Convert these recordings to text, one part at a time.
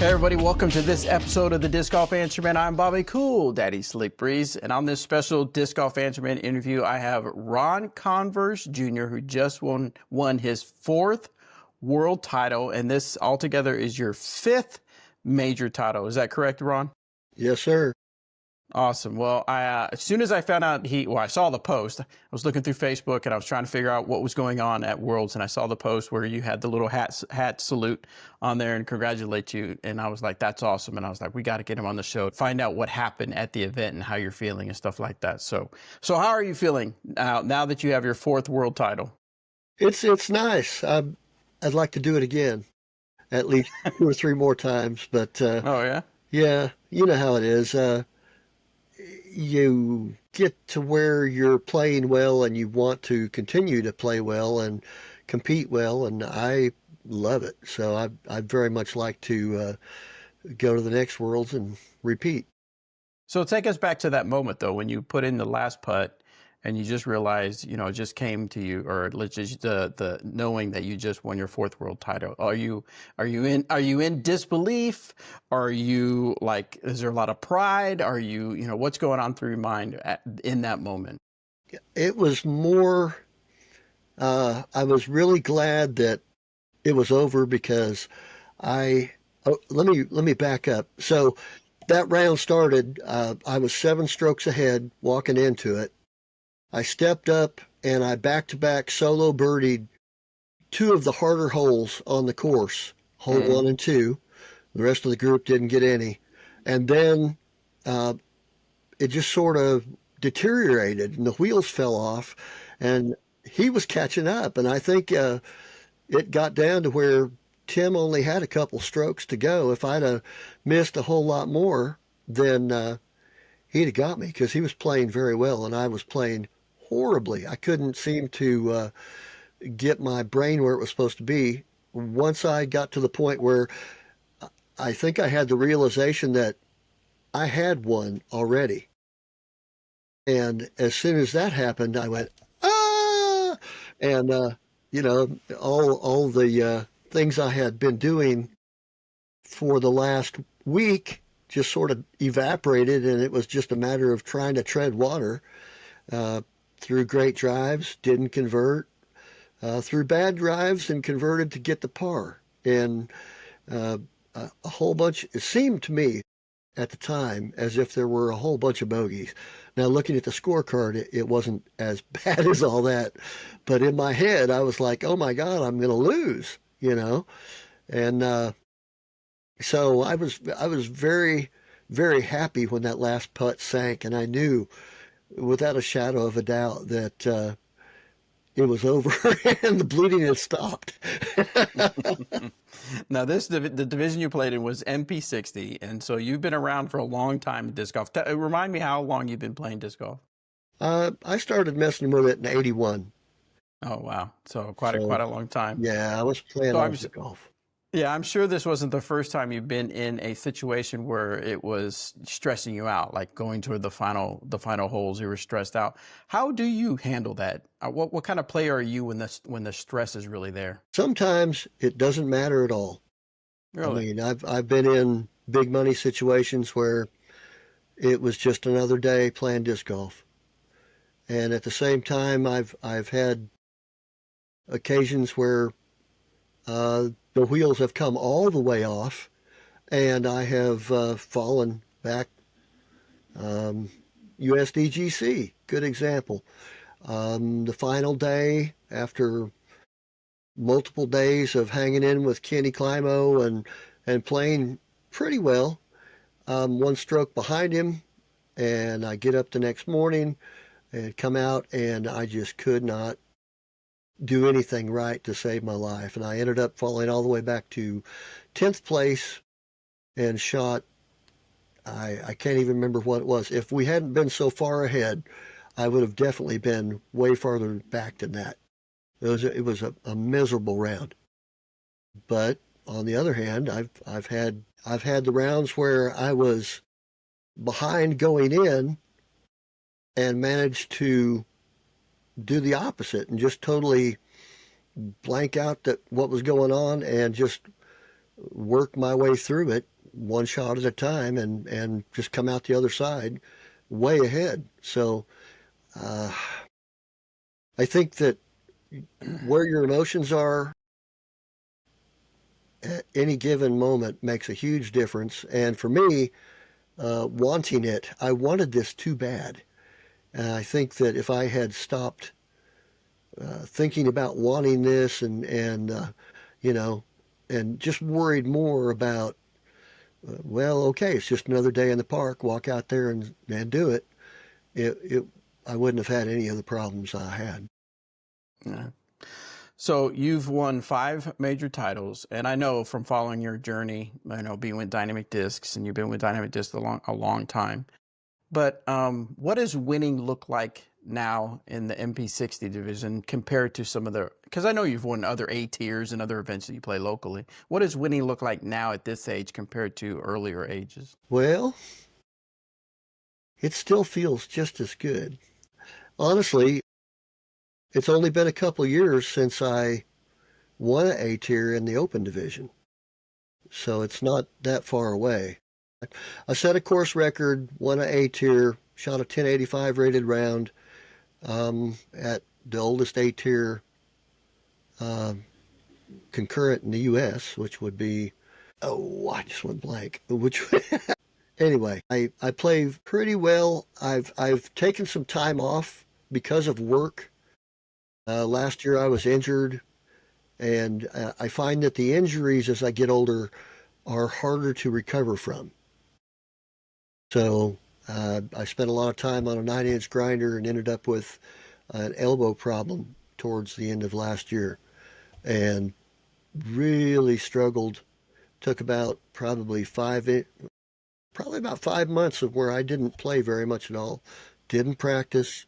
Hey everybody, welcome to this episode of the Disc Golf Answerman. I'm Bobby Cool, Daddy Slick Breeze, and on this special Disc Golf Answerman interview, I have Ron Converse Jr., who just won his 4th world title, and this altogether is your 5th major title. Is that correct, Ron? Yes, sir. Awesome. Well, as soon as I found out I saw the post. I was looking through Facebook and I was trying to figure out what was going on at Worlds, and I saw the post where you had the little hat salute on there and congratulate you. And I was like, that's awesome. And I was like, we got to get him on the show, find out what happened at the event and how you're feeling and stuff like that. So how are you feeling now that you have your 4th world title? It's nice. I'd like to do it again, at least 2 or 3 more times. But oh yeah, yeah, you know how it is. You get to where you're playing well and you want to continue to play well and compete well, and I love it. So I'd very much like to go to the next Worlds and repeat. So take us back to that moment, though, when you put in the last putt and you just realized, it just came to you, or just the knowing that you just won your 4th world title. Are you in disbelief? Are you like, is there a lot of pride? Are you, what's going on through your mind in that moment? It was more, I was really glad that it was over because let me back up. So that round started, I was 7 strokes ahead walking into it. I stepped up and I back-to-back solo birdied 2 of the harder holes on the course, hole 1 and 2. The rest of the group didn't get any. And then it just sort of deteriorated and the wheels fell off and he was catching up. And I think it got down to where Tim only had a couple strokes to go. If I'd have missed a whole lot more, then he'd have got me because he was playing very well and I was playing horribly. I couldn't seem to get my brain where it was supposed to be. Once I got to the point where I think I had the realization that I had won already. And as soon as that happened, I went, ah! And, all the things I had been doing for the last week just sort of evaporated, and it was just a matter of trying to tread water. Through great drives, didn't convert. Through bad drives and converted to get the par. And a whole bunch, it seemed to me at the time as if there were a whole bunch of bogeys. Now, looking at the scorecard, it wasn't as bad as all that. But in my head, I was like, oh my God, I'm going to lose, And so I was very, very happy when that last putt sank, and I knew without a shadow of a doubt that it was over and the bleeding had stopped. Now, the division you played in was MP60, and so you've been around for a long time in disc golf. Remind me how long you've been playing disc golf. I started messing with it in '81. Oh wow! So quite a long time. Yeah, I was playing disc golf. Yeah, I'm sure this wasn't the first time you've been in a situation where it was stressing you out, like going to the final holes. You were stressed out. How do you handle that? What kind of player are you when the stress is really there? Sometimes it doesn't matter at all. Really? I mean, I've been in big money situations where it was just another day playing disc golf, and at the same time, I've had occasions where the wheels have come all the way off, and I have fallen back. USDGC, good example. The final day, after multiple days of hanging in with Kenny Climo and playing pretty well, 1 stroke behind him, and I get up the next morning and come out, and I just could not do anything right to save my life. And I ended up falling all the way back to 10th place and shot, I can't even remember what it was. If we hadn't been so far ahead, I would have definitely been way farther back than that. It was a miserable round. But on the other hand, I've had the rounds where I was behind going in and managed to do the opposite and just totally blank out what was going on and just work my way through it one shot at a time and just come out the other side way ahead. So uh, I think that where your emotions are at any given moment makes a huge difference. And for me, wanting it, I wanted this too bad. And I think that if I had stopped thinking about wanting this and you know, and just worried more about, well, okay, it's just another day in the park. Walk out there and do it. It I wouldn't have had any of the problems I had. Yeah. So you've won 5 major titles, and I know from following your journey, being with Dynamic Discs, and you've been with Dynamic Discs a long time. But what does winning look like now in the MP60 division compared to some of the? Because I know you've won other A tiers and other events that you play locally. What does winning look like now at this age compared to earlier ages? Well, it still feels just as good. Honestly, it's only been a couple of years since I won an A tier in the open division, so it's not that far away. I set a course record, won an A tier, shot a 1085 rated round at the oldest A tier uh, concurrent in the U.S., which would be, oh, I just went blank. Which anyway, I play pretty well. I've taken some time off because of work. Last year I was injured, and I find that the injuries as I get older are harder to recover from. So I spent a lot of time on a 9-inch grinder and ended up with an elbow problem towards the end of last year, and really struggled. Took about probably about 5 months of where I didn't play very much at all. Didn't practice,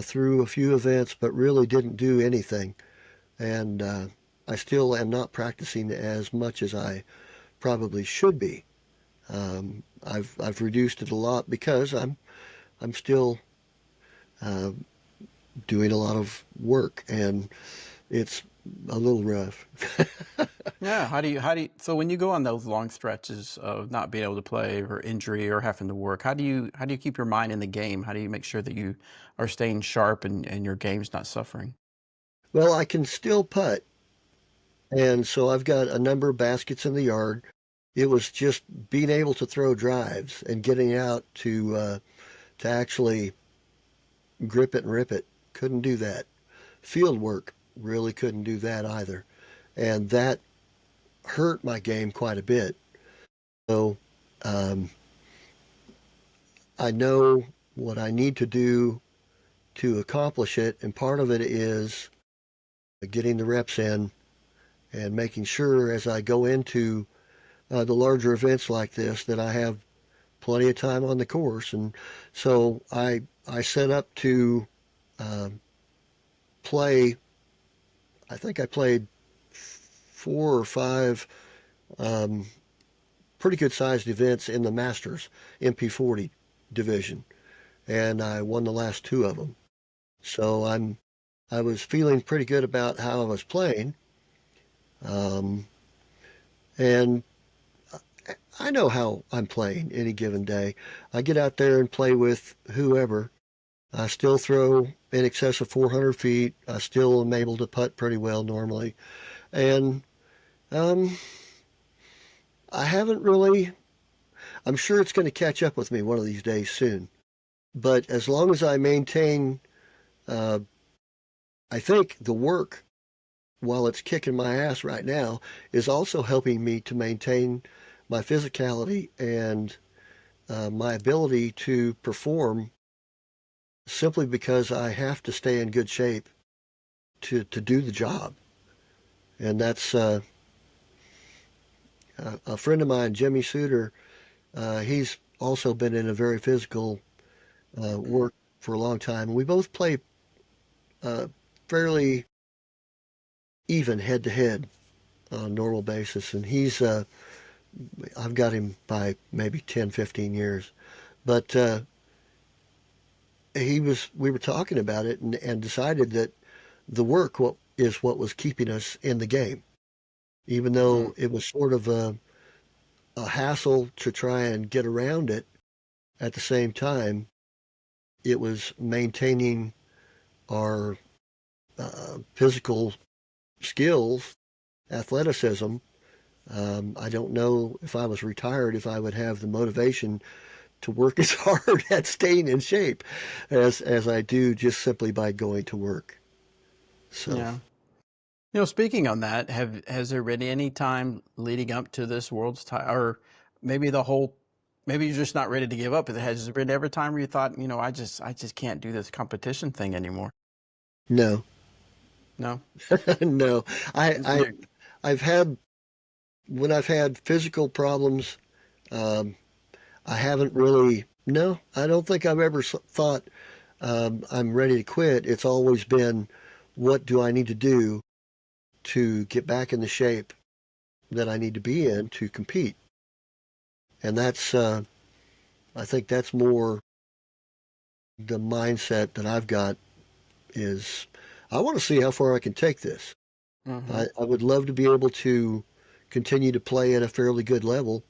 through a few events, but really didn't do anything. And I still am not practicing as much as I probably should be. I've reduced it a lot because I'm still uh, doing a lot of work, and it's a little rough. Yeah. So when you go on those long stretches of not being able to play or injury or having to work, how do you keep your mind in the game? How do you make sure that you are staying sharp and your game's not suffering? Well, I can still putt, and so I've got a number of baskets in the yard. It was just being able to throw drives and getting out to actually grip it and rip it. Couldn't do that. Field work really couldn't do that either, and that hurt my game quite a bit. So um, I know what I need to do to accomplish it, and part of it is getting the reps in and making sure as I go into the larger events like this that I have plenty of time on the course. And so I set up to uh, play. I think I played 4 or 5 um, pretty good sized events in the Masters MP40 division, and I won the last 2 of them. So I was feeling pretty good about how I was playing, um, and I know how I'm playing any given day. I get out there and play with whoever. I still throw in excess of 400 feet. I still am able to putt pretty well normally, and um, I haven't really. I'm sure it's going to catch up with me one of these days soon. But as long as I maintain, uh, I think the work, while it's kicking my ass right now, is also helping me to maintain my physicality and my ability to perform simply because I have to stay in good shape to do the job. And that's a friend of mine, Jimmy Suter. He's also been in a very physical work for a long time. We both play uh, fairly even head to head on a normal basis. And I've got him by maybe 10, 15 years. But we were talking about it and decided that the work is what was keeping us in the game, even though it was sort of a hassle to try and get around it. At the same time, it was maintaining our physical skills, athleticism. I don't know if I was retired if I would have the motivation to work as hard at staying in shape as I do just simply by going to work. So, Yeah. Speaking on that, has there been any time leading up to this world's time, or maybe the whole, maybe you're just not ready to give up? But has there been ever time where you thought, I just can't do this competition thing anymore? no, No. no. I, I Yeah. I've had when I've had physical problems. Um, I haven't really. No, I don't think I've ever thought I'm ready to quit. It's always been, what do I need to do to get back in the shape that I need to be in to compete? And I think that's more the mindset that I've got is I want to see how far I can take this. Hmm. I would love to be able to continue to play at a fairly good level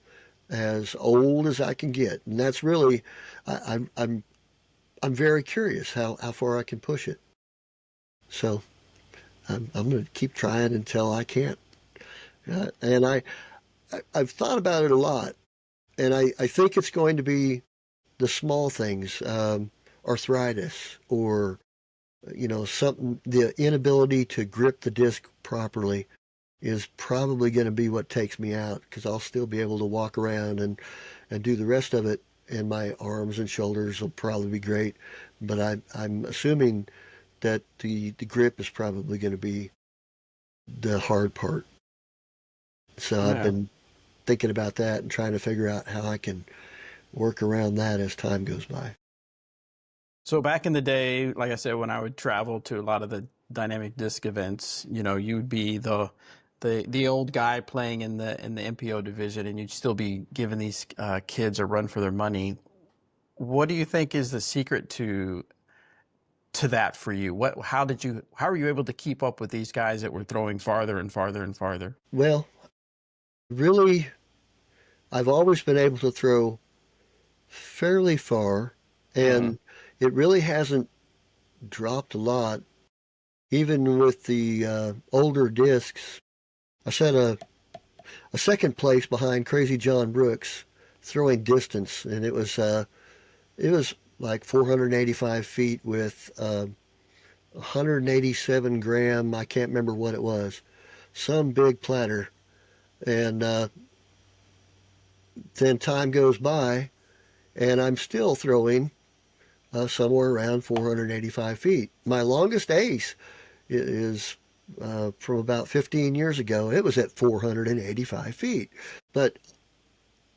as old as I can get. And that's really, I'm very curious how far I can push it. So I'm going to keep trying until I can't. And I've thought about it a lot. And I think it's going to be the small things, arthritis or, something, the inability to grip the disc properly is probably going to be what takes me out because I'll still be able to walk around and do the rest of it. And my arms and shoulders will probably be great. But I'm assuming that the grip is probably going to be the hard part. So I've Yeah. been thinking about that and trying to figure out how I can work around that as time goes by. So back in the day, like I said, when I would travel to a lot of the dynamic disc events, you would be the old guy playing in the MPO division, and you'd still be giving these kids a run for their money. What do you think is the secret to that for you? How are you able to keep up with these guys that were throwing farther and farther and farther? Well, really, I've always been able to throw fairly far, Hmm. and it really hasn't dropped a lot. Even with the older discs, I set a second place behind Crazy John Brooks throwing distance, and it was like 485 feet with 187 gram. I can't remember what it was, some big platter, and then time goes by, and I'm still throwing somewhere around 485 feet. My longest ace is from about 15 years ago. It was at 485 feet. But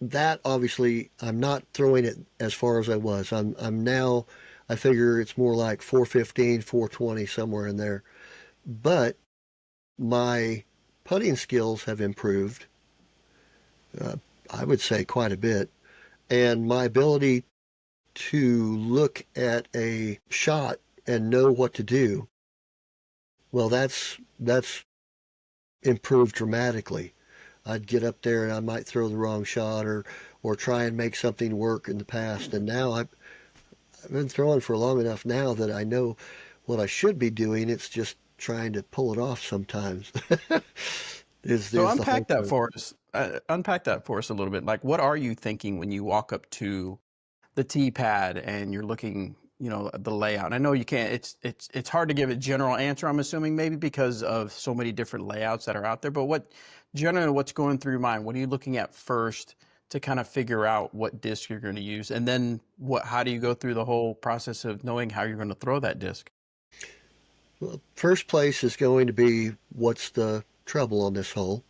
that obviously, I'm not throwing it as far as I was. I'm now, I figure it's more like 415, 420, somewhere in there. But my putting skills have improved, uh, I would say quite a bit. And my ability to look at a shot and know what to do, well, that's improved dramatically. I'd get up there and I might throw the wrong shot or try and make something work in the past. And now I've been throwing for long enough now that I know what I should be doing. It's just trying to pull it off sometimes. So is the whole point. unpack that for us a little bit. Like, what are you thinking when you walk up to the T pad and you're looking, at the layout? And I know you can't. It's hard to give a general answer. I'm assuming maybe because of so many different layouts that are out there. But what's going through your mind? What are you looking at first to kind of figure out what disc you're going to use, and then how do you go through the whole process of knowing how you're going to throw that disc? Well, first place is going to be what's the trouble on this hole?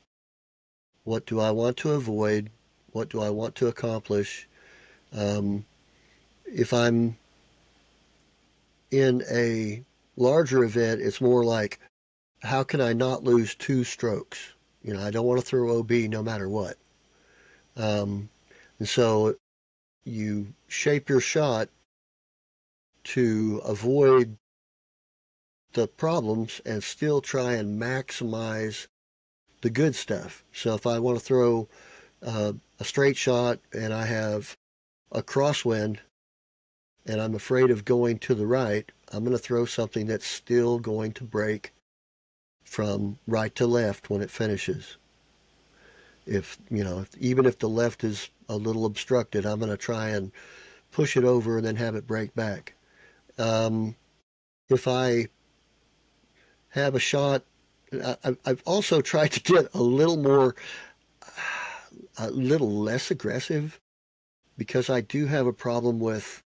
What do I want to avoid? What do I want to accomplish? Um, if I'm in a larger event, it's more like, how can I not lose two strokes? I don't want to throw OB no matter what. Um, and so you shape your shot to avoid the problems and still try and maximize the good stuff. So if I want to throw a straight shot and I have a crosswind and I'm afraid of going to the right, I'm going to throw something that's still going to break from right to left when it finishes. If, even if the left is a little obstructed, I'm going to try and push it over and then have it break back. If I have a shot, I've also tried to get a little less aggressive because I do have a problem with,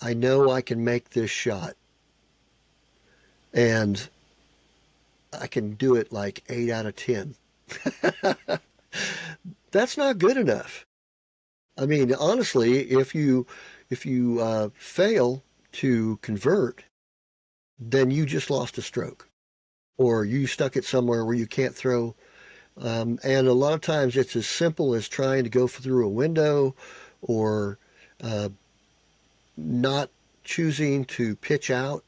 I know I can make this shot and I can do it like 8 out of 10. That's not good enough. I mean, honestly, if you fail to convert, then you just lost a stroke, or you stuck it somewhere where you can't throw. And a lot of times, it's as simple as trying to go through a window, or uh, not choosing to pitch out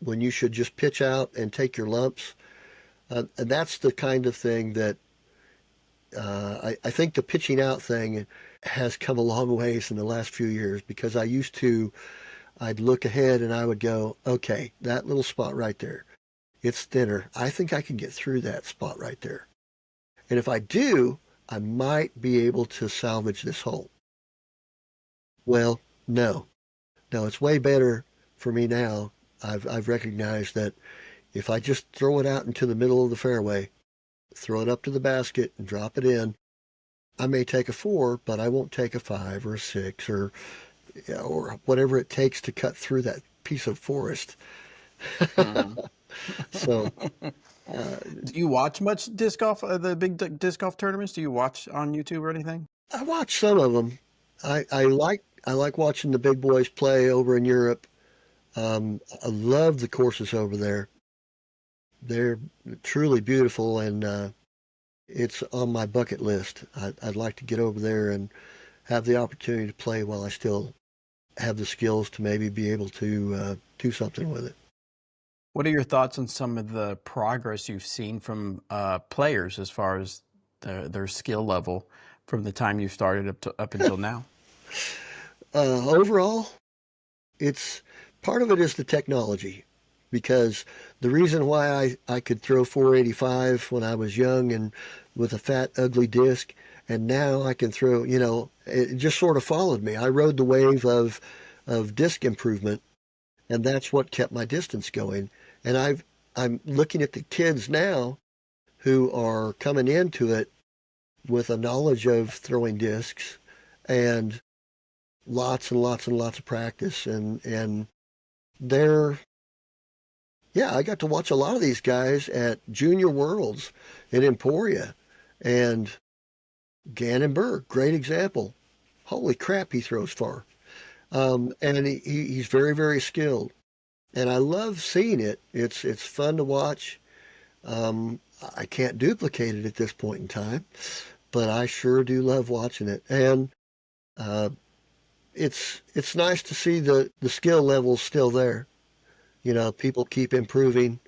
when you should just pitch out and take your lumps. And that's the kind of thing that I think the pitching out thing has come a long ways in the last few years, because I'd look ahead and I would go, okay, that little spot right there, it's thinner. I think I can get through that spot right there. And if I do, I might be able to salvage this hole. Well, no, it's way better for me now. I've recognized that if I just throw it out into the middle of the fairway, throw it up to the basket and drop it in, I may take a 4, but I won't take a 5 or a 6 or whatever it takes to cut through that piece of forest. Mhm. So, Do you watch much disc golf, the big disc golf tournaments? Do you watch on YouTube or anything? I watch some of them. I like watching the big boys play over in Europe. I love the courses over there. They're truly beautiful, and it's on my bucket list. I'd like to get over there and have the opportunity to play while I still have the skills to maybe be able to do something with it. What are your thoughts on some of the progress you've seen from players as far as their skill level from the time you started up until now? Overall, it's part of it is the technology, because the reason why I could throw 485 when I was young and with a fat, ugly disc, and now I can throw, it just sort of followed me. I rode the wave of disc improvement, and that's what kept my distance going. And I'm looking at the kids now who are coming into it with a knowledge of throwing discs and lots and lots and lots of practice, and they're, yeah, I got to watch a lot of these guys at Junior Worlds in Emporia, and Gannonberg, great example. Holy crap, he throws far. And he's very, very skilled. And I love seeing it. It's fun to watch. I can't duplicate it at this point in time, but I sure do love watching it. And uh, it's nice to see the skill levels still there. People keep improving,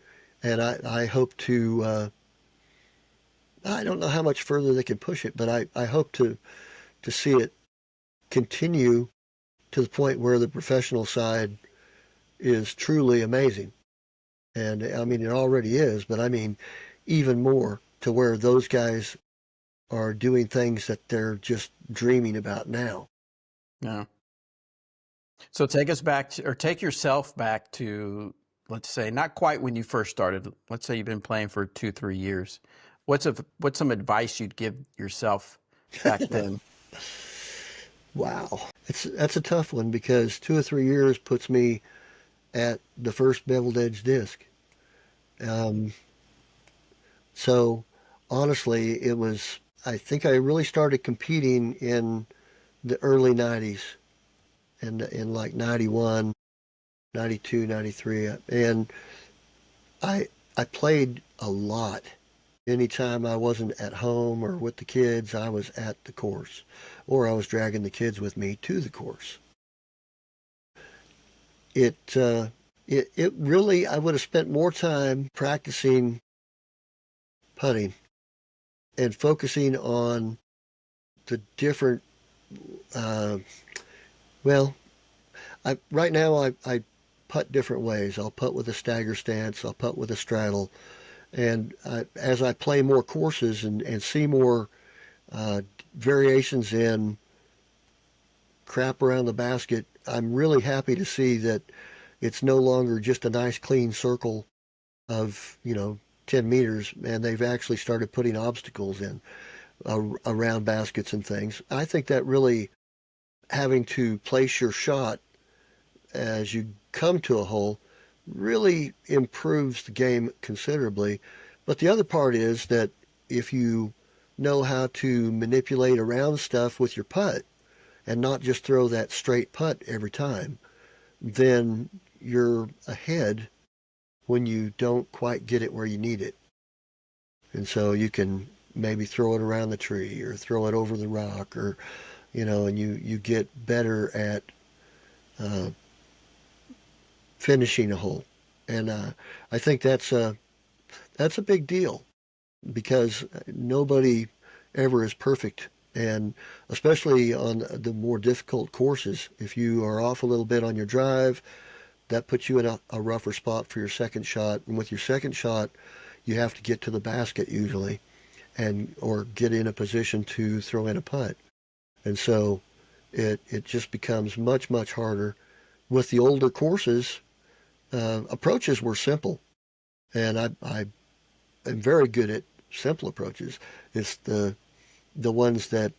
and I hope to. I don't know how much further they can push it, but I hope to see it continue to the point where the professional side is truly amazing. And I mean, it already is, but I mean, even more, to where those guys are doing things that they're just dreaming about now. Yeah. So take us back to, or take yourself back to, let's say, not quite when you first started. Let's say you've been playing for 2, 3 years. What's some advice you'd give yourself back then? Wow. That's a tough one, because 2 or 3 years puts me at the first beveled edge disc. Um, so honestly, I think I really started competing in the early 90s, and in like 91, 92, 93. And I, I played a lot. Anytime I wasn't at home or with the kids, I was at the course, or I was dragging the kids with me to the course. It really, I would have spent more time practicing putting and focusing on the different, well, right now I putt different ways. I'll putt with a stagger stance. I'll putt with a straddle. And as I play more courses and see more uh, variations in crap around the basket, I'm really happy to see that it's no longer just a nice clean circle of, 10 meters, and they've actually started putting obstacles in around baskets and things. I think that really having to place your shot as you come to a hole really improves the game considerably. But the other part is that if you know how to manipulate around stuff with your putt and not just throw that straight putt every time, then you're ahead when you don't quite get it where you need it. And so you can maybe throw it around the tree or throw it over the rock, or, and you get better at uh, finishing a hole. And I think that's a big deal because nobody ever is perfect. And especially on the more difficult courses, if you are off a little bit on your drive, that puts you in a rougher spot for your second shot. And with your second shot, you have to get to the basket usually, and or get in a position to throw in a putt. And so it just becomes much, much harder. With the older courses, approaches were simple, and I am very good at simple approaches. It's the ones that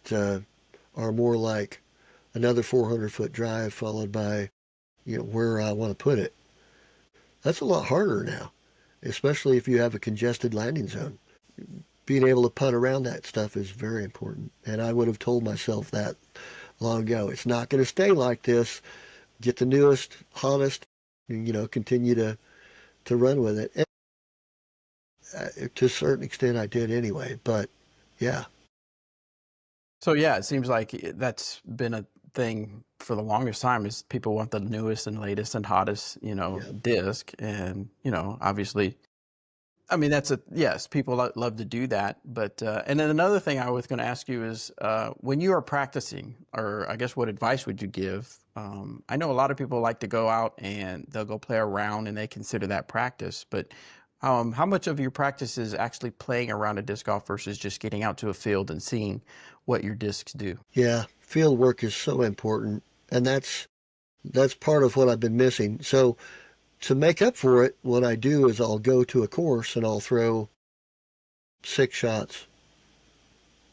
are more like another 400-foot drive followed by where I want to put it. That's a lot harder now, especially if you have a congested landing zone. Being able to putt around that stuff is very important, and I would have told myself that long ago. It's not going to stay like this. Get the newest, hottest, and, continue to run with it. And, to a certain extent, I did anyway. But yeah, So yeah, it seems like that's been a thing for the longest time is people want the newest and latest and hottest, yeah, disc. And, obviously, I mean, that's yes, people love to do that. But, and then another thing I was going to ask you is when you are practicing, or I guess what advice would you give? I know a lot of people like to go out and they'll go play around and they consider that practice. But how much of your practice is actually playing around a disc golf versus just getting out to a field and seeing what your discs do? yeah. Field work is so important, and that's part of what I've been missing. So to make up for it, what I do is I'll go to a course and I'll throw 6 shots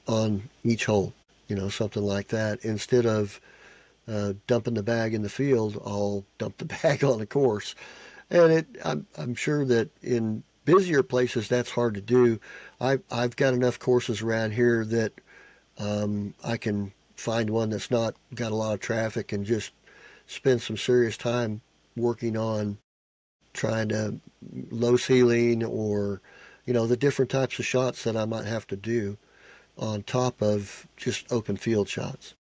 on each hole, something like that. Instead of dumping the bag in the field, I'll dump the bag on the course. And I'm sure that in busier places that's hard to do. I've got enough courses around here that I can find one that's not got a lot of traffic and just spend some serious time working on trying to low ceiling, or the different types of shots that I might have to do on top of just open field shots.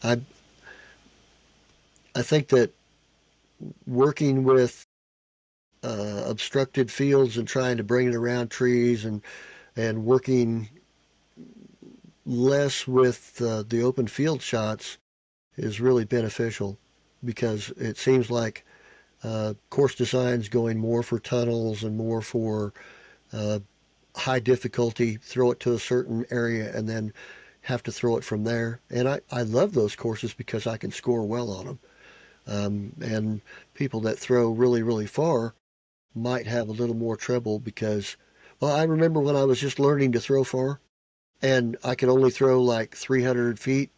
I I think that working with obstructed fields and trying to bring it around trees, and working less with the open field shots is really beneficial, because it seems like course design's going more for tunnels and more for uh, high difficulty, throw it to a certain area and then have to throw it from there. And I love those courses because I can score well on them. And people that throw really, really far might have a little more trouble because, well, I remember when I was just learning to throw far and I could only throw like 300 feet,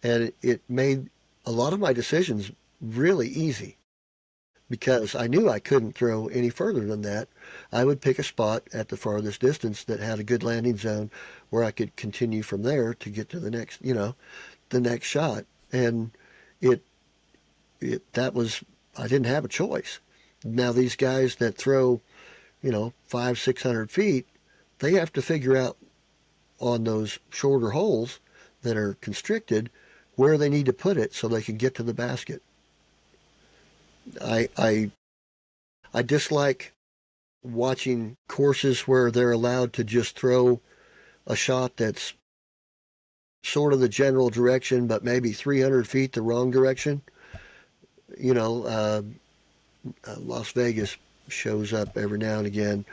and it made a lot of my decisions really easy because I knew I couldn't throw any further than that. I would pick a spot at the farthest distance that had a good landing zone where I could continue from there to get to the next, the next shot. And it, that was, I didn't have a choice. Now these guys that throw, 500, 600 feet, they have to figure out on those shorter holes that are constricted where they need to put it so they can get to the basket. I dislike watching courses where they're allowed to just throw a shot that's sort of the general direction, but maybe 300 feet the wrong direction. You know, Las Vegas shows up every now and again.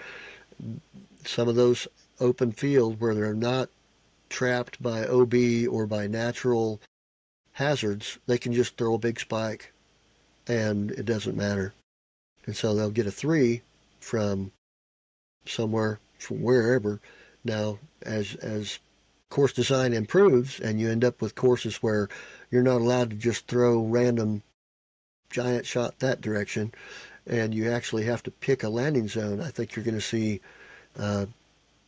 Some of those open fields where they're not trapped by OB or by natural hazards, they can just throw a big spike and it doesn't matter. And so they'll get a 3 from somewhere, from wherever. Now, as course design improves and you end up with courses where you're not allowed to just throw random giant shot that direction and you actually have to pick a landing zone, I think you're going to see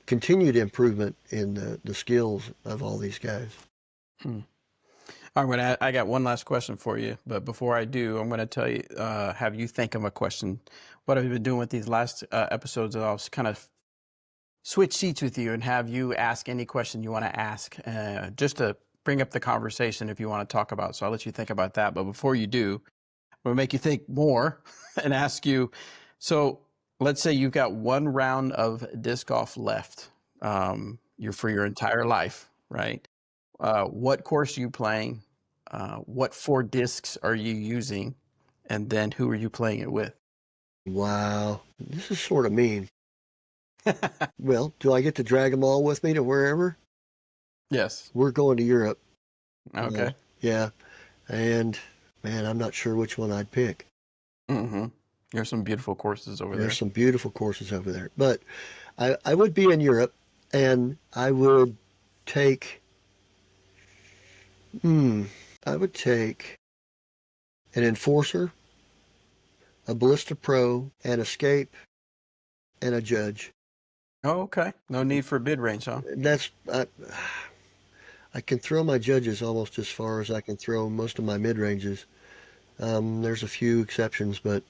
continued improvement in the skills of all these guys. All right, I got one last question for you, but before I do, I'm going to tell you, have you think of a question. What I've been doing with these last episodes is I'll kind of switch seats with you and have you ask any question you want to ask, just to bring up the conversation if you want to talk about. So I'll let you think about that. But before you do, I'm going to make you think more and ask you, so let's say you've got one round of disc golf left, you're for your entire life, right? What course are you playing? What 4 discs are you using? And then who are you playing it with? Wow, this is sort of mean. Well, do I get to drag them all with me to wherever? Yes. We're going to Europe. Okay. Yeah, and man, I'm not sure which one I'd pick. Mm-hmm. There's some beautiful courses over there. There's some beautiful courses over there. But I would be in Europe, and I would take, I would take an Enforcer, a Ballista Pro, an Escape, and a Judge. Oh, okay. No need for bid range, huh? That's I can throw my Judges almost as far as I can throw most of my mid ranges. There's a few exceptions, but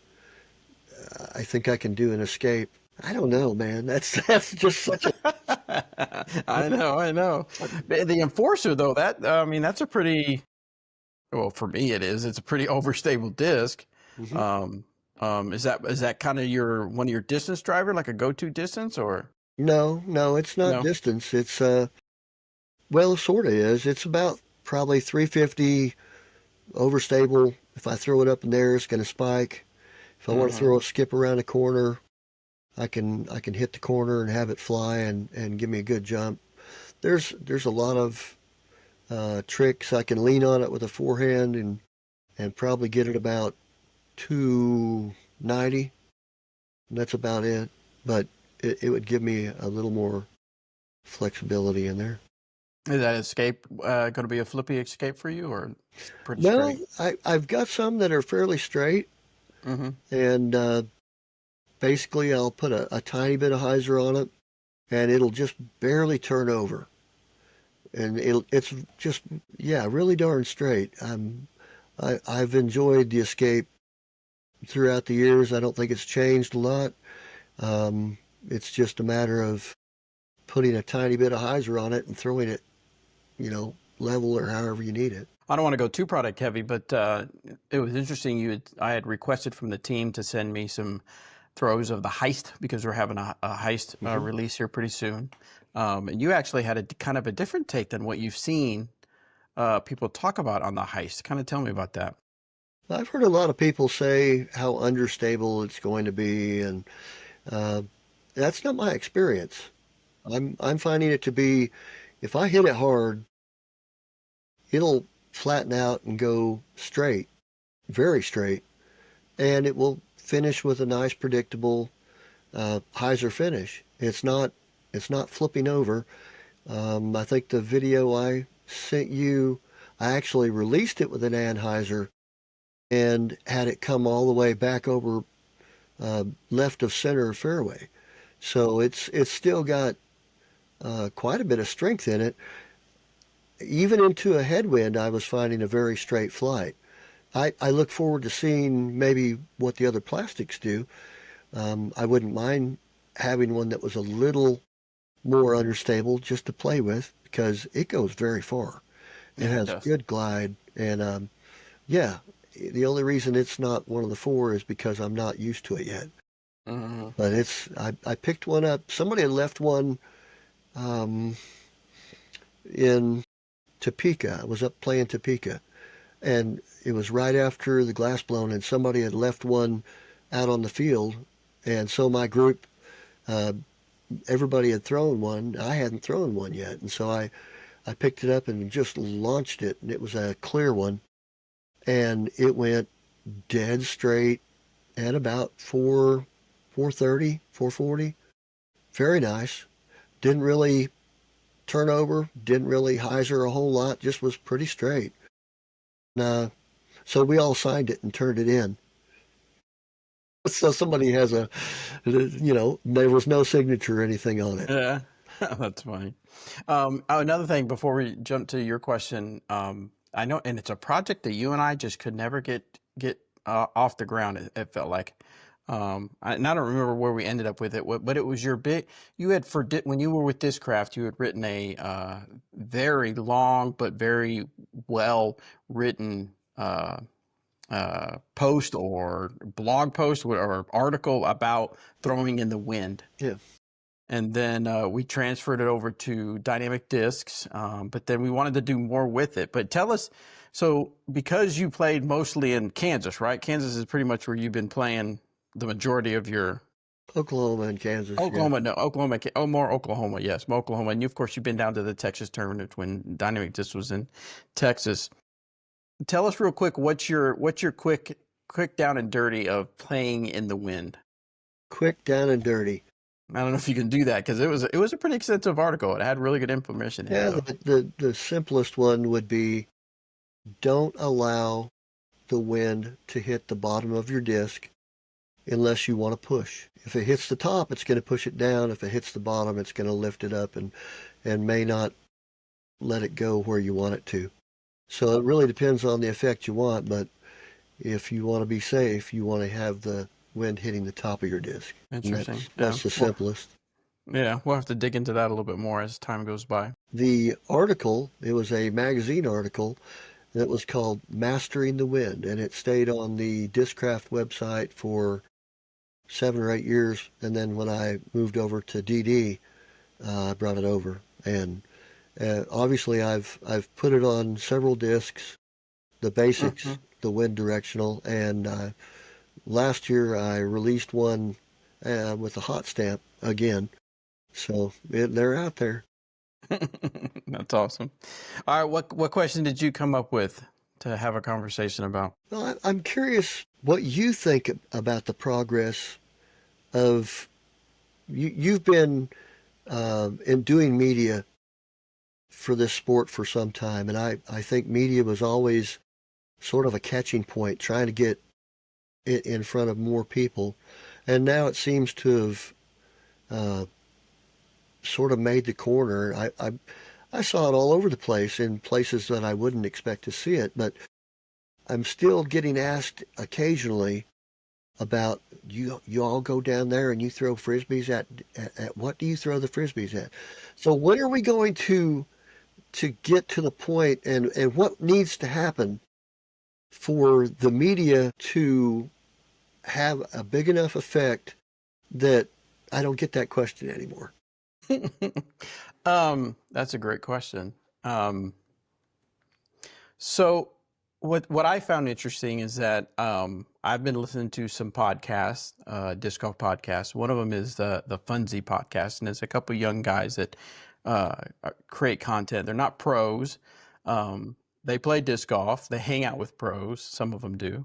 I think I can do an Escape. I don't know, man. That's just such a. I know. The Enforcer, though, that's a pretty, well, for me it is. It's a pretty overstable disc. Mhm. Is that kind of one of your distance driver, like a go-to distance, or No, it's not no? distance. It's well, it sort of is. It's about probably 350 overstable. If I throw it up in there, it's going to spike. If I want to Mm-hmm. throw a skip around a corner, I can hit the corner and have it fly and give me a good jump. There's a lot of tricks. I can lean on it with a forehand and probably get it about 290. That's about it. But it would give me a little more flexibility in there. Is that Escape going to be a flippy Escape for you, or pretty No, straight? I've got some that are fairly straight, Mm-hmm. and basically I'll put a tiny bit of hyzer on it, and it'll just barely turn over. And it's just, yeah, really darn straight. I've enjoyed the Escape throughout the years. I don't think it's changed a lot. It's just a matter of putting a tiny bit of hyzer on it and throwing it, level or however you need it. I don't want to go too product heavy, but it was interesting. I had requested from the team to send me some throws of the Heist because we're having a Heist release here pretty soon. And you actually had a kind of a different take than what you've seen people talk about on the Heist. Kind of tell me about that. I've heard a lot of people say how understable it's going to be, and that's not my experience. I'm finding it to be, if I hit it hard, it'll flatten out and go straight, very straight, and it will finish with a nice predictable hyzer finish. It's not flipping over. I think the video I sent you, I actually released it with an anhyzer and had it come all the way back over left of center fairway. So it's still got quite a bit of strength in it. Even into a headwind, I was finding a very straight flight. I look forward to seeing maybe what the other plastics do. I wouldn't mind having one that was a little more understable just to play with because it goes very far. It Yeah, it has does. good glide, and yeah, the only reason it's not one of the 4 is because I'm not used to it yet. Mm-hmm. But I picked one up. Somebody had left one in Topeka. I was up playing Topeka, and it was right after the glass blown, and somebody had left one out on the field, and so my group, uh, everybody had thrown one. I hadn't thrown one yet, and so I picked it up and just launched it, and it was a clear one, and it went dead straight at about 430, 440. Very nice. Didn't really turn over, didn't really hyzer a whole lot, just was pretty straight. So we all signed it and turned it in. So somebody has there was no signature or anything on it. Yeah, that's funny. Another thing before we jump to your question, I know, and it's a project that you and I just could never get off the ground. It felt like, and I don't remember where we ended up with it, but it was your big. You had when you were with Discraft, you had written a very long but very well written post or blog post or article about throwing in the wind. Yeah. And then we transferred it over to dynamic discs, but then we wanted to do more with it. But tell us, so because you played mostly in Kansas, right? Kansas is pretty much where you've been playing the majority of your Oklahoma and Kansas. Oklahoma, Yeah. no, Oklahoma, more Oklahoma, yes, more Oklahoma. And you, of course, you've been down to the Texas tournament when dynamic disc was in Texas. Tell us real quick, what's your quick down and dirty of playing in the wind? Quick, down and dirty. I don't know if you can do that because it was a pretty extensive article. It had really good information in Yeah, it. the simplest one would be don't allow the wind to hit the bottom of your disc unless you want to push. If it hits the top, it's going to push it down. If it hits the bottom, it's going to lift it up and may not let it go where you want it to. So it really depends on the effect you want, but if you want to be safe, you want to have the wind hitting the top of your disc. Interesting. That's the simplest. Yeah, we'll have to dig into that a little bit more as time goes by. The article, it was a magazine article that was called Mastering the Wind, and it stayed on the Discraft website for 7 or 8 years. And then when I moved over to DD, I brought it over. And obviously I've put it on several discs, the basics, the wind directional, and last year I released one with a hot stamp again. So they're out there. That's awesome. All right, what question did you come up with to have a conversation about? Well, I'm curious what you think about the progress of you've been in doing media for this sport for some time, and I think media was always sort of a catching point, trying to get it in front of more people, and now it seems to have sort of made the corner. I saw it all over the place in places that I wouldn't expect to see it, but I'm still getting asked occasionally about you all go down there and you throw frisbees at what do you throw the frisbees at? So when are we going to get to the point, and what needs to happen for the media to have a big enough effect that I don't get that question anymore? That's a great question. So what I found interesting is that I've been listening to some podcasts, disc golf podcasts. One of them is the Funzy podcast, and it's a couple young guys that create content. They're not pros. They play disc golf. They hang out with pros. Some of them do.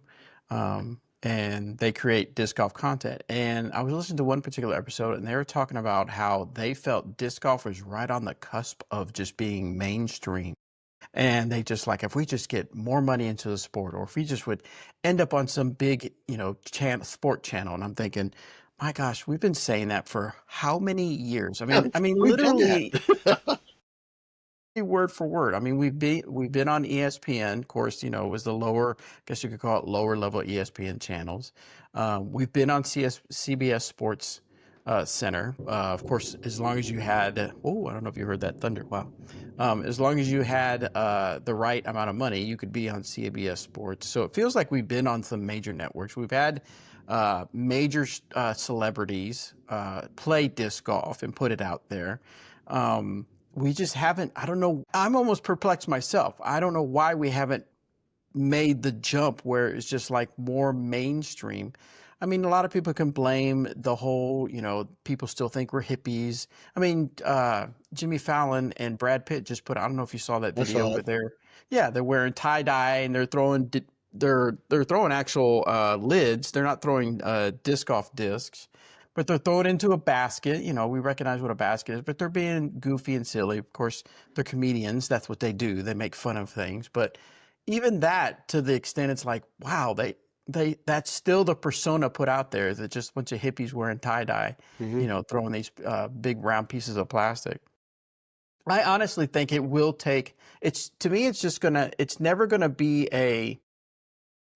And they create disc golf content. And I was listening to one particular episode, and they were talking about how they felt disc golf was right on the cusp of just being mainstream. And they just like, if we just get more money into the sport, or if we just would end up on some big, sport channel. And I'm thinking, my gosh, we've been saying that for how many years? I mean, literally word for word. I mean, we've been on ESPN, of course, it was the lower, I guess you could call it lower level ESPN channels. We've been on CBS Sports Center, of course, as long as you had, I don't know if you heard that thunder. Wow. As long as you had the right amount of money, you could be on CBS Sports. So it feels like we've been on some major networks. We've had major celebrities play disc golf and put it out there. we just haven't, I don't know. I'm almost perplexed myself. I don't know why we haven't made the jump where it's just like more mainstream. I mean, a lot of people can blame the whole, people still think we're hippies. I mean, Jimmy Fallon and Brad Pitt just put, I don't know if you saw that I video, saw but it. they're wearing tie dye and they're throwing, they're throwing actual lids. They're not throwing disc golf discs, but they're throwing into a basket. We recognize what a basket is, but they're being goofy and silly. Of course, they're comedians. That's what they do. They make fun of things, but even that, to the extent it's like, wow, that's still the persona put out there, that just a bunch of hippies wearing tie-dye, Hmm. throwing these big round pieces of plastic. I honestly think it will take, to me, it's never gonna be a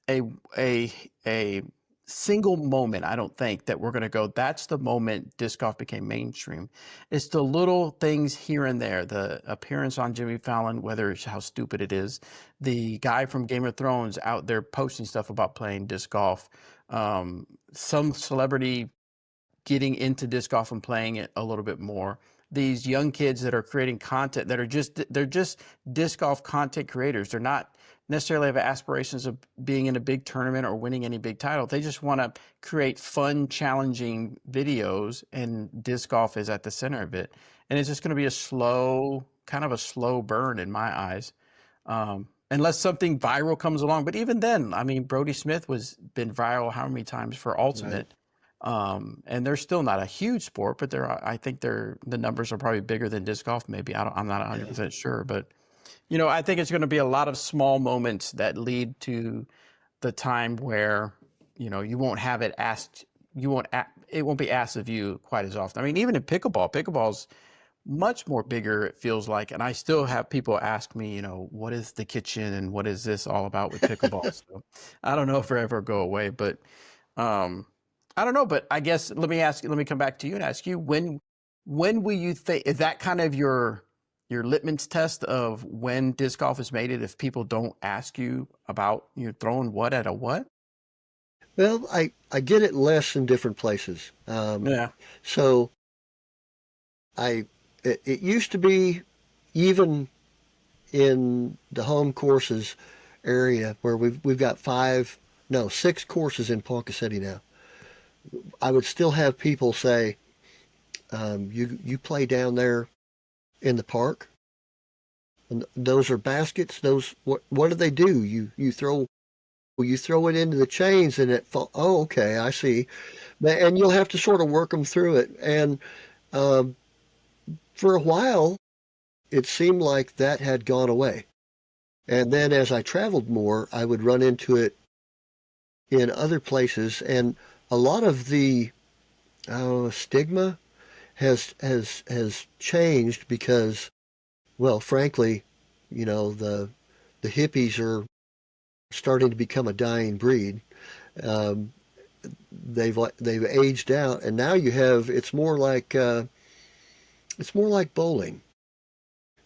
a a single moment. I don't think that we're going to go, that's the moment disc golf became mainstream. It's the little things here and there, the appearance on Jimmy Fallon, whether it's how stupid it is, the guy from Game of Thrones out there posting stuff about playing disc golf, some celebrity getting into disc golf and playing it a little bit more. These young kids that are creating content that they're just disc golf content creators. They're not necessarily have aspirations of being in a big tournament or winning any big title. They just want to create fun, challenging videos, and disc golf is at the center of it. And it's just going to be kind of a slow burn in my eyes. Unless something viral comes along. But even then, I mean, Brody Smith been viral how many times for Right. Ultimate? And they're still not a huge sport, but I think the numbers are probably bigger than disc golf. Maybe I'm not Yeah. 100% sure, but I think it's going to be a lot of small moments that lead to the time where you won't have it asked. It won't be asked of you quite as often. I mean, even in pickleball's much more bigger, it feels like, and I still have people ask me, what is the kitchen and what is this all about with pickleball? So I don't know if it ever go away, but um, I don't know, but I guess let me come back to you and ask you, when will you think, is that kind of your litmus test of when disc golf is made it, if people don't ask you about throwing what at a what? Well, I get it less in different places. Yeah. So I it used to be, even in the home courses area where we've got five, no, six courses in Ponca City now. I would still have people say, you play down there in the park, and those are baskets. Those, what do they do? You throw it into the chains and it fall. Oh, okay, I see. And you'll have to sort of work them through it. And um, for a while, it seemed like that had gone away. And then as I traveled more, I would run into it in other places, and a lot of the stigma has changed because, well, frankly, the hippies are starting to become a dying breed. Um, they've aged out, and now you have, it's more like bowling.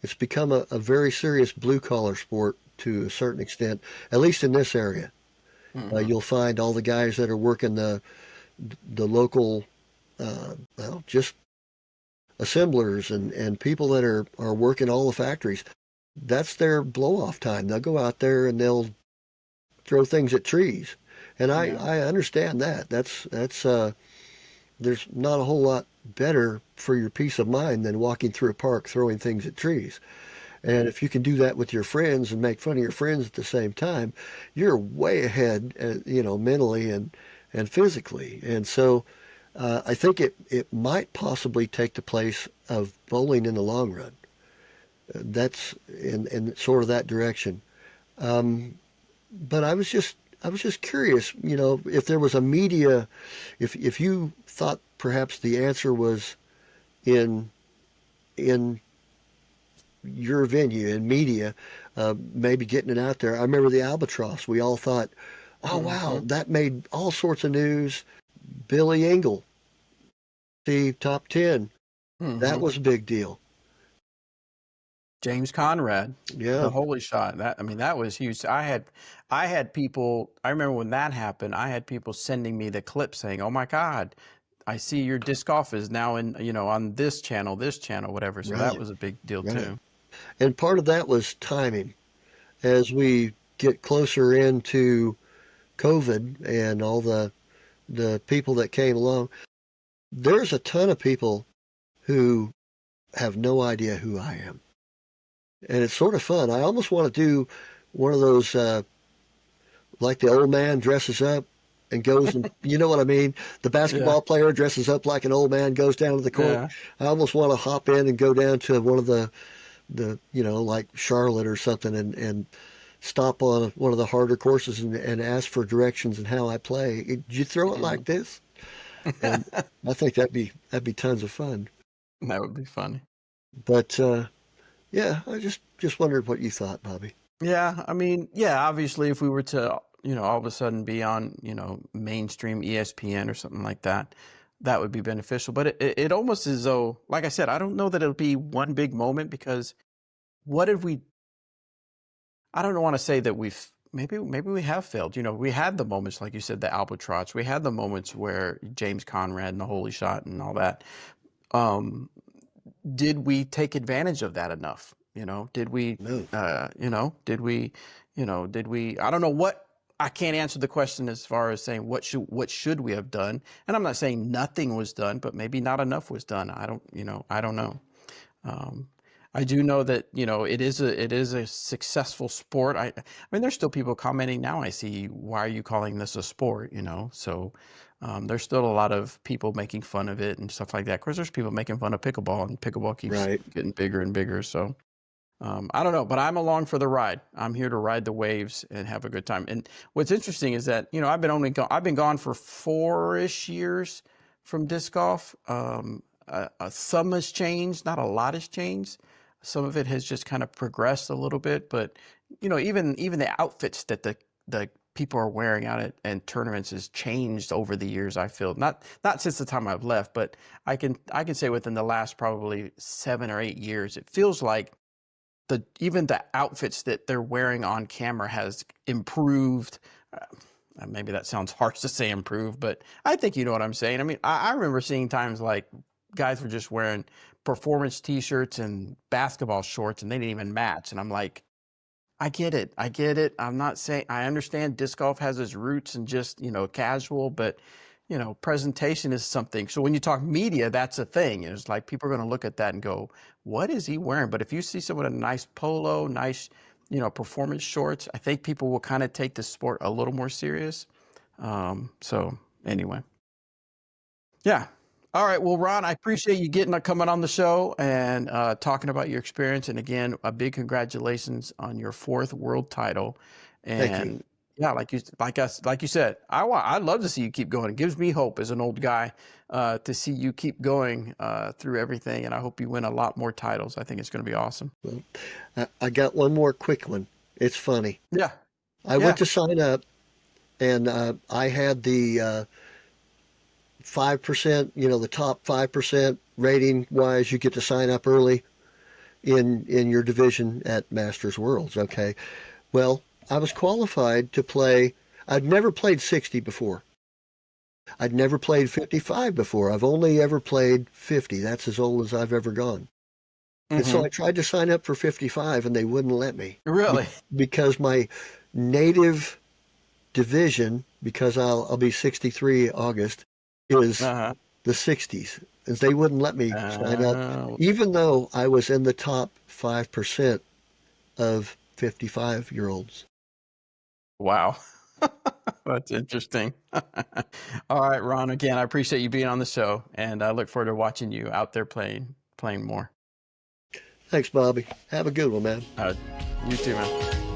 It's become a very serious blue collar sport to a certain extent, at least in this area. Hmm. You'll find all the guys that are working the local, well, just assemblers and people that are working all the factories. That's their blow off time. They'll go out there and they'll throw things at trees. And Yeah. I understand that. That's there's not a whole lot better for your peace of mind than walking through a park throwing things at trees. And if you can do that with your friends and make fun of your friends at the same time, you're way ahead, mentally and physically. And so I think it might possibly take the place of bowling in the long run. That's in sort of that direction. Um, but I was just curious, if there was a media, if you thought perhaps the answer was in in your venue in media, maybe getting it out there. I remember the Albatross. We all thought, oh wow, Hmm. that made all sorts of news. Billy Engel, the top 10. That Hmm. was a big deal. James Conrad, the Yeah. holy shot. That was huge. I had people. I remember when that happened. I had people sending me the clip saying, "Oh my God, I see your disc golf is now in, on this channel, whatever. So that Right, was a big deal right. too. And part of that was timing. As we get closer into COVID and all the people that came along, there's a ton of people who have no idea who I am. And it's sort of fun. I almost want to do one of those, like the old man dresses up and goes and, you know what I mean? The Yeah. basketball player dresses up like an old man, goes down to the court. Yeah. I almost want to hop in and go down to one of the like Charlotte or something and stop on one of the harder courses and ask for directions and how I play. Did you throw it like Mhm. this? And I think that'd be tons of fun. That would be funny. But yeah, I just wondered what you thought, Bobby. Yeah, I mean, yeah, obviously if we were to, all of a sudden be on, mainstream ESPN or something like that, that would be beneficial. But it almost is though, like I said, I don't know that it'll be one big moment because what if we, I don't want to say that maybe we have failed. We had the moments, like you said, the albatross. We had the moments where James Conrad and the holy shot and all that. Um, did we take advantage of that enough? Did we, No. did we, I don't know what, I can't answer the question as far as saying what should we have done? And I'm not saying nothing was done, but maybe not enough was done. I don't know. Um, I do know that, it is a successful sport. I mean, there's still people commenting now. I see, why are you calling this a sport? So there's still a lot of people making fun of it and stuff like that. Of course, there's people making fun of pickleball, and pickleball keeps Right. getting bigger and bigger. So I don't know, but I'm along for the ride. I'm here to ride the waves and have a good time. And what's interesting is that, I've been gone for 4-ish years from disc golf. Some has changed, not a lot has changed. Some of it has just kind of progressed a little bit, but even the outfits that the people are wearing out at tournaments has changed over the years. I feel not since the time I've left, but I can say within the last probably 7 or 8 years, it feels like even the outfits that they're wearing on camera has improved. Maybe that sounds harsh to say improved, but I think you know what I'm saying. I mean, I remember seeing times like guys were just wearing performance t-shirts and basketball shorts and they didn't even match. And I'm like, I get it. I get it. I'm not saying, I understand disc golf has its roots and just, casual, but presentation is something. So when you talk media, that's a thing. It's like people are going to look at that and go, what is he wearing? But if you see someone in a nice polo, nice, performance shorts, I think people will kind of take the sport a little more serious. So anyway, yeah. All right. Well, Ron, I appreciate you coming on the show and talking about your experience. And again, a big congratulations on your 4th world title. Thank you. And yeah, like you said, I'd love to see you keep going. It gives me hope as an old guy to see you keep going through everything. And I hope you win a lot more titles. I think it's going to be awesome. Well, I got one more quick one. It's funny. Yeah. I Yeah. went to sign up, and I had the 5%, the top 5% rating wise, you get to sign up early in your division at Masters Worlds. Okay. Well, I was qualified to play. I'd never played 60 before. I'd never played 55 before. I've only ever played 50. That's as old as I've ever gone. And so Mm-hmm. I tried to sign up for 55 and they wouldn't let me. Really? Because my native division, because I'll be 63 August, is Uh-huh. the 60s. And they wouldn't let me sign up, Uh, even though I was in the top 5% of 55-year-olds. wow. That's interesting. All right, Ron, again, I appreciate you being on the show, and I look forward to watching you out there playing more. Thanks, Bobby. Have a good one, man. You too, man.